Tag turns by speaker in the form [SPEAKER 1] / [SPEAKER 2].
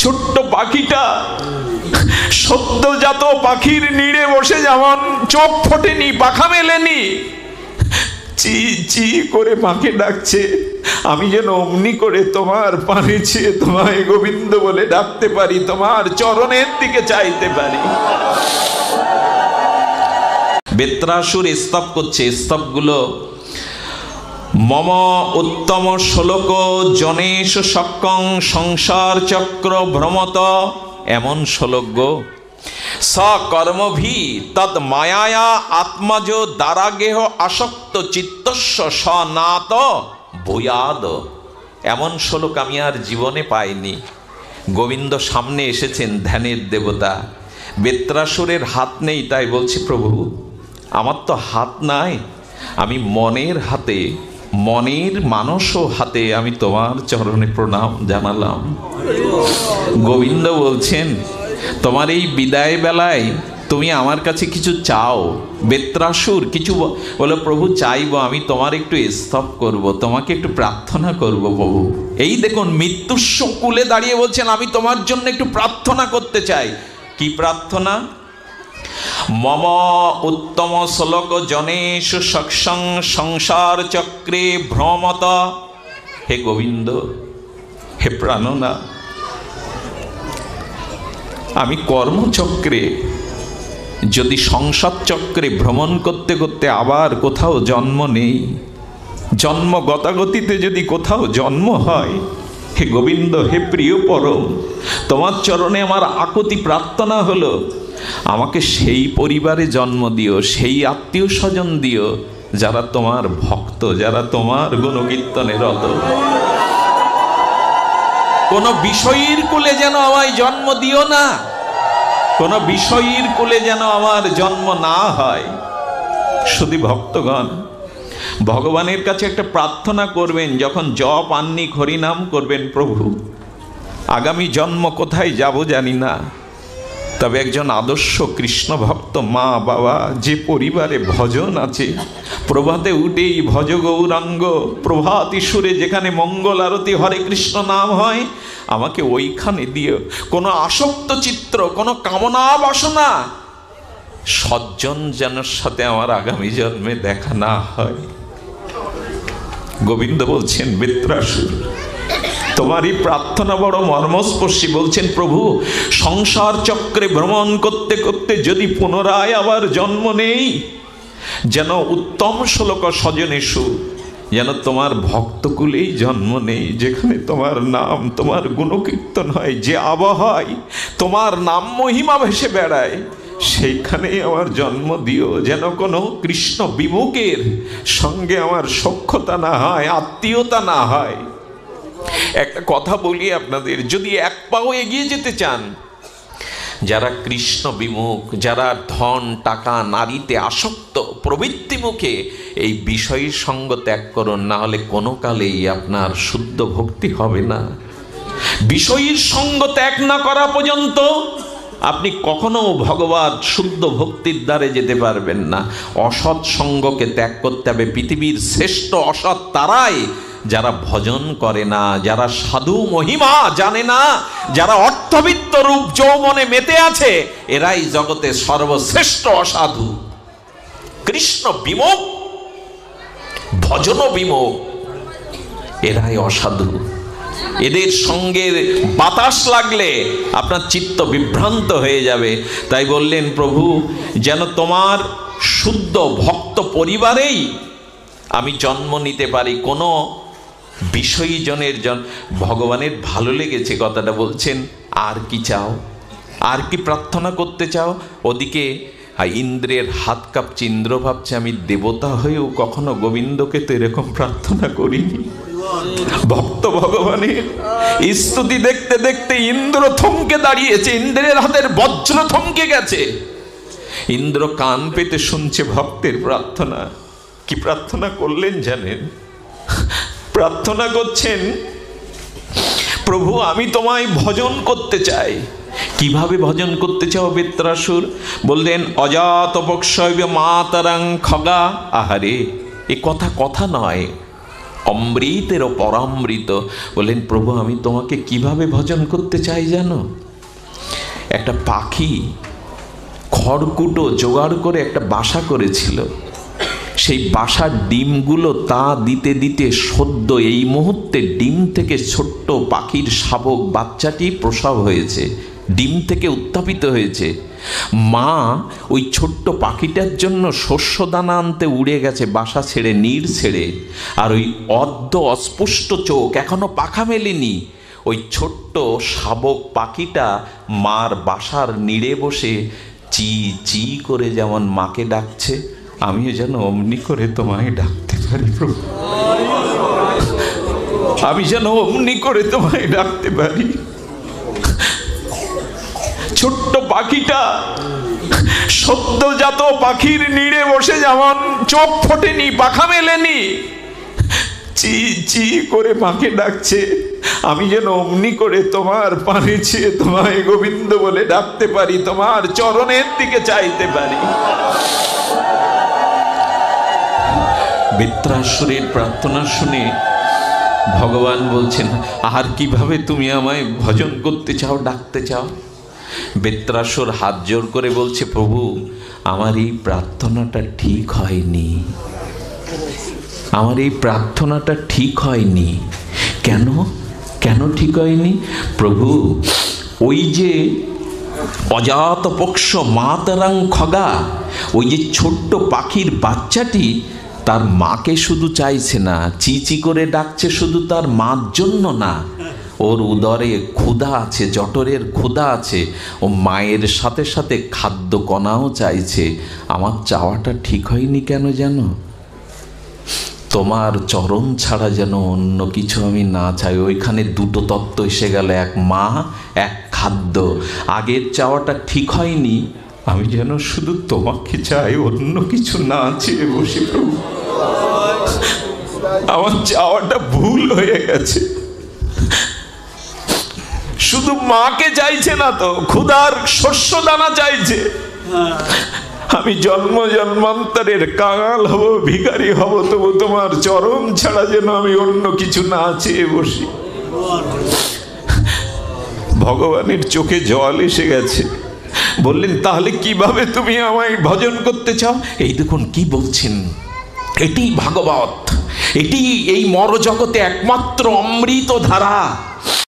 [SPEAKER 1] ছোট্ট পাখিটা সদ্যজাত পাখির নিড়ে বসে যেমন চোখ ফোটেনি, পাখা মেলেনি, চি চি করে মাকে ডাকছে, আমি যেন অমনি করে তোমার পানে চেয়ে তোমায় গোবিন্দ বলে ডাকতে পারি, তোমার চরণের দিকে চাইতে পারি। বেত্রাসুর স্তব করছে। স্তবগুলো মম উত্তম শ্লোক জনেশ শক্কং সংসার চক্র ভ্রমত, এমন শ্লোক গো। সকর্মভি তদ মায়া আত্মজ দ্বারাগেহ আসক্ত চিত্তস্য সনাত ভূয়াদ, এমন শ্লোক আমি আর জীবনে পাইনি। গোবিন্দ সামনে এসেছেন, ধ্যানের দেবতা। বেত্রাসুরের হাত নেই, তাই বলছি প্রভু আমার তো হাত নাই, আমি মনের হাতে, মনের মানস হাতে আমি তোমার চরণে প্রণাম জানালাম। গোবিন্দ বলছেন তোমার এই বিদায় বেলায় তুমি আমার কাছে কিছু চাও। বেত্রাসুর কিছু বলো, প্রভু চাইবো আমি তোমার একটু স্তব করব, তোমাকে একটু প্রার্থনা করব প্রভু। এই দেখুন মৃত্যুর কোলে দাঁড়িয়ে বলছেন আমি তোমার জন্য একটু প্রার্থনা করতে চাই। কি প্রার্থনা? মম উত্তম শ্লোক জনেশ সৎসং সংসার চক্রে ভ্রমত, হে গোবিন্দ, হে প্রাণনা, আমি কর্মচক্রে যদি সংসার চক্রে ভ্রমণ করতে করতে আবার কোথাও জন্ম নেই, জন্ম গতাগতিতে যদি কোথাও জন্ম হয়, হে গোবিন্দ, হে প্রিয় পরম, তোমার চরণে আমার আকুতি প্রার্থনা হলো আমাকে সেই পরিবারে জন্ম দিও, সেই আত্মীয় স্বজন দিও যারা তোমার ভক্ত, যারা তোমার গুণকীর্তনে রত। কোন বিষয়ীর কুলে যেন আমায় জন্ম দিও না, কোন বিষয়ীর কুলে যেন আমার জন্ম না হয়। শুধু ভক্তগণ ভগবানের কাছে একটা প্রার্থনা করবেন, যখন জপ আহ্নিক হরিনাম করবেন, প্রভু আগামী জন্ম কোথায় যাব জানি না, তবে একজন আদর্শ কৃষ্ণ ভক্ত মা বাবা যে পরিবারে ভজন আছে, প্রভাতে উঠেই ভজ গৌরাঙ্গ, প্রভাত সুরে যেখানে মঙ্গল আরতি হরে কৃষ্ণ নাম হয়, আমাকে ওইখানে দিও। কোনো আসক্ত চিত্র, কোনো কামনা বাসনা সজ্জন জনের সাথে আমার আগামী জন্মে দেখা না হয়। গোবিন্দ বলছেন বেত্রাসুর তোমারই প্রার্থনা বড় মর্মস্পর্শী। বলছেন প্রভু সংসার চক্রে ভ্রমণ করতে করতে যদি পুনরায় আবার জন্ম নেই, যেন উত্তম শ্লোক স্বজনেষু, যেন তোমার ভক্তকুলেই জন্ম নেই, যেখানে তোমার নাম, তোমার গুণকীর্তন হয়, যে আবহাওয়ায় তোমার নাম মহিমা ভেসে বেড়ায়, সেইখানেই আমার জন্ম দিও। যেন কোনো কৃষ্ণ বিমুখের সঙ্গে আমার সখ্যতা না হয়, আত্মীয়তা না হয়। একটা কথা বলি আপনাদের, যদি এক পাও এগিয়ে যেতে চান, যারা কৃষ্ণ বিমুখ, যারা ধন টাকা নারীতে আসক্ত প্রবৃত্তি মুখে, এই বিষয়ের সঙ্গ ত্যাগ করুন, না হলে কোনো কালেই আপনার শুদ্ধ ভক্তি হবে না। বিষয়ের সঙ্গ ত্যাগ না করা পর্যন্ত আপনি কখনো ভগবান শুদ্ধ ভক্তির দ্বারে যেতে পারবেন না। অসৎ সঙ্গকে ত্যাগ করতে হবে। পৃথিবীর শ্রেষ্ঠ অসৎ তারাই যারা ভজন করে না, যারা সাধু মহিমা জানে না, যারা অর্থবিত্ত রূপ যৌবনে মেতে আছে, এরাই জগতে সর্বশ্রেষ্ঠ অসাধু। কৃষ্ণ বিমুখ, ভজন বিমুখ, এরাই অসাধু। এদের সঙ্গে বাতাস লাগলে আপনার চিত্ত বিভ্রান্ত হয়ে যাবে। তাই বললেন প্রভু যেন তোমার শুদ্ধ ভক্ত পরিবারেই আমি জন্ম নিতে পারি, কোনো বিষয়ী জনের ভগবানের ভালো লেগেছে কথাটা বলছেন। আর কি চাও, আর কি প্রার্থনা করতে চাও? ওদিকে ইন্দ্রের হাত কাঁপছে, ইন্দ্র ভাবছে আমি দেবতা হয়েও কখনো গোবিন্দকে তো এরকম প্রার্থনা করিনি। ভক্ত ভগবানের স্তুতি দেখতে দেখতে ইন্দ্র থমকে দাঁড়িয়েছে, ইন্দ্রের হাতের বজ্র থমকে গেছে। ইন্দ্র কান পেতে শুনছে ভক্তের প্রার্থনা। কি প্রার্থনা করলেন জানেন? প্রার্থনা করছেন প্রভু আমি তোমায় ভজন করতে চাই। কিভাবে ভজন করতে চাও বেত্রাসুর? বললেন অজাত বক্ষৈব মাতরং খগা। আহারে, এ কথা কথা নয়, অমৃতেরও পরামৃত। বললেন প্রভু আমি তোমাকে কিভাবে ভজন করতে চাই জানো? একটা পাখি খড়কুটো জোগাড় করে একটা বাসা করেছিল। সেই বাসার ডিমগুলো তা দিতে দিতে সদ্য এই মুহূর্তে ডিম থেকে ছোট্ট পাখির শাবক বাচ্চাটি প্রসব হয়েছে, ডিম থেকে উত্থাপিত হয়েছে। মা ওই ছোট্ট পাখিটার জন্য শস্য দানা আনতে উড়ে গেছে বাসা ছেড়ে, নীড় ছেড়ে। আর ওই অস্পষ্ট চোখ, এখনো পাখা মেলেনি, ওই ছোট্ট শাবক পাখিটা মার বাসার নীড়ে বসে চি চি করে যেমন মাকে ডাকছে, আমিও যেন অমনি করে তোমায় ডাকতে পারি প্রভু, আমি যেন অমনি করে তোমায় ডাকতে পারি। ছোট্ট পাখিটা সদ্যজাত পাখির নীড়ে বসে যেমন চোখ ফোটেনি, পাখা মেলেনি, চি চি করে মাকে ডাকছে, আমি যেন অমনি করে তোমার পানে চেয়ে তোমায় গোবিন্দ বলে ডাকতে পারি, তোমার চরণের দিকে চাইতে পারি। বৃত্রাসুরের প্রার্থনা শুনে ভগবান বলছেন আর কিভাবে তুমি আমায় ভজন করতে চাও, ডাকতে চাও? বৃত্রাসুর হাত জোর করে বলছে প্রভু আমার এই প্রার্থনাটা ঠিক হয়নি, আমার এই প্রার্থনাটা ঠিক হয়নি। কেন কেন ঠিক হয়নি? প্রভু ওই যে অজাতপক্ষ মাতরাং খগা, ওই যে ছোট্ট পাখির বাচ্চাটি তার মাকে শুধু চাইছে না, চিচি করে ডাকছে শুধু তার মার জন্য না, ওর উদরে ক্ষুধা আছে, জঠরের ক্ষুধা আছে, ও মায়ের সাথে সাথে খাদ্য কণাও চাইছে। আমার চাওয়াটা ঠিক হয়নি কেন জানো? তোমার চরণ ছাড়া যেন অন্য কিছু আমি না চাই। ওইখানে দুটো তত্ত্ব এসে গেল, এক মা, এক খাদ্য। আগের চাওয়াটা ঠিক হয়নি, আমি যেন শুধু তোমাকে চাই, অন্য কিছু না চেয়ে বসে প্রভু। আমার চাওয়াটা ভুল হয়ে গেছে, শুধু মাকে চাইছে না তো, ক্ষুধার শস্য দানা চাইছে। আমি জন্ম জন্মান্তরের কাঙাল হব, ভিখারি হব, তবু তোমার চরণ ছাড়া যেন আমি অন্য কিছু না চেয়ে বসি। ভগবানের চোখে জল এসে গেছে। বললেন তাহলে কিভাবে তুমি আমায় ভজন করতে চাও? এই দেখুন কি বলছেন, এটি ভাগবত, এটি এই মরজগতে একমাত্র অমৃত ধারা।